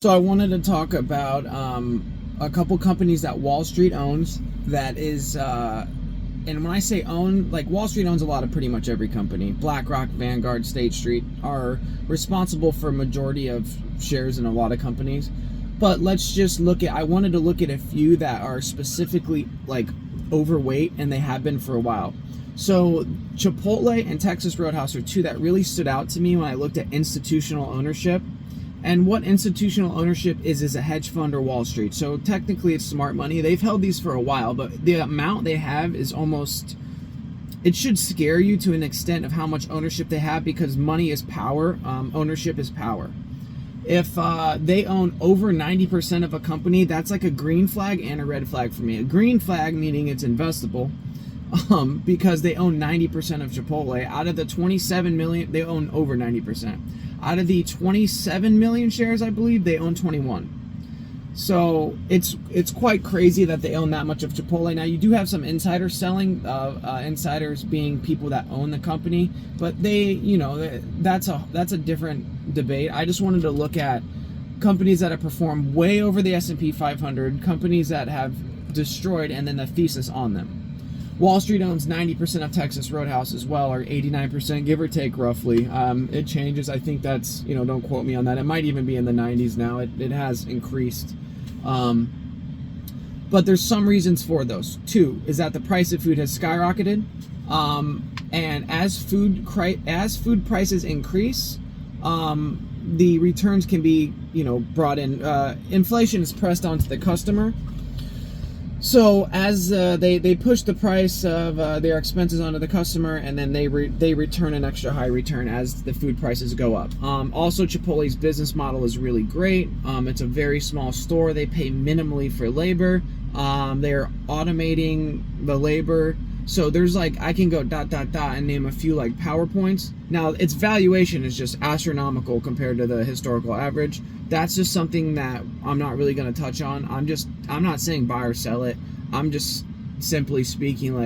So I wanted to talk about a couple companies that Wall Street owns. That is, and when I say own, like Wall Street owns a lot of pretty much every company. BlackRock, Vanguard, State Street are responsible for a majority of shares in a lot of companies. But let's just look at. I wanted to look at a few that are specifically like overweight, and they have been for a while. So Chipotle and Texas Roadhouse are two that really stood out to me when I looked at institutional ownership. And what institutional ownership is a hedge fund or Wall Street. So technically it's smart money. They've held these for a while, but the amount they have is almost, it should scare you to an extent of how much ownership they have, because money is power. Ownership is power. If they own over 90% of a company, that's like a green flag and a red flag for me. A green flag meaning it's investable, because they own 90% of Chipotle. Out of the 27 million, they own over 90%. Out of the 27 million shares, I believe, they own 21. So it's quite crazy that they own that much of Chipotle. Now, you do have some insider selling, insiders being people that own the company, but that's a different debate. I just wanted to look at companies that have performed way over the S&P 500, companies that have destroyed, and then the thesis on them. Wall Street owns 90% of Texas Roadhouse as well, or 89%, give or take roughly. It changes. I think that's, don't quote me on that. It might even be in the 90s now. It has increased. But there's some reasons for those. Two is that the price of food has skyrocketed. And as food prices increase, the returns can be, brought in. Inflation is pressed onto the customer. So as they push the price of their expenses onto the customer, and then they return an extra high return as the food prices go up. Also, Chipotle's business model is really great. It's a very small store. They pay minimally for labor. They're automating the labor. So there's I can go ... and name a few PowerPoints. Now, its valuation is just astronomical compared to the historical average. That's just something that I'm not really going to touch on. I'm not saying buy or sell it. I'm just simply speaking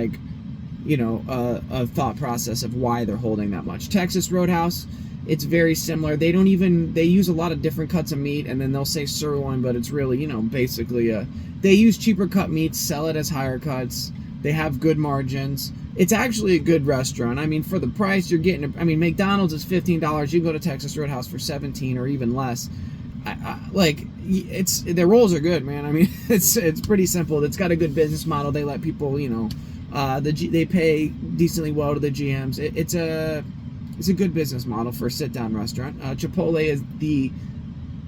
a thought process of why they're holding that much. Texas Roadhouse, it's very similar. They use a lot of different cuts of meat, and then they'll say sirloin, but it's really, basically they use cheaper cut meats, sell it as higher cuts. They have good margins. It's actually a good restaurant. I mean, for the price you're getting, McDonald's is $15. You can go to Texas Roadhouse for $17 or even less. Their rolls are good, man. I mean, it's pretty simple. It's got a good business model. They let people, they pay decently well to the GMs. It's a good business model for a sit-down restaurant. Chipotle is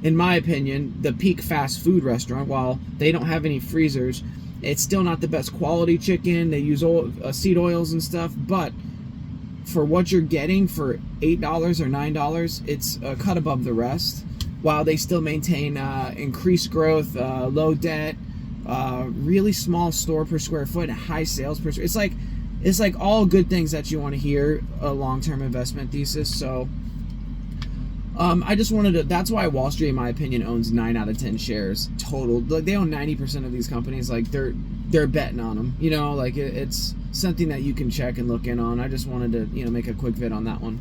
in my opinion, the peak fast food restaurant. While they don't have any freezers, it's still not the best quality chicken. They use seed oils and stuff, but for what you're getting for $8 or $9, it's a cut above the rest. While they still maintain increased growth, low debt, really small store per square foot, high sales per. It's like all good things that you want to hear a long-term investment thesis. So I just wanted to. That's why Wall Street, in my opinion, owns 9 out of 10 shares total. They own 90% of these companies. They're betting on them. It's something that you can check and look in on. I just wanted to make a quick vid on that one.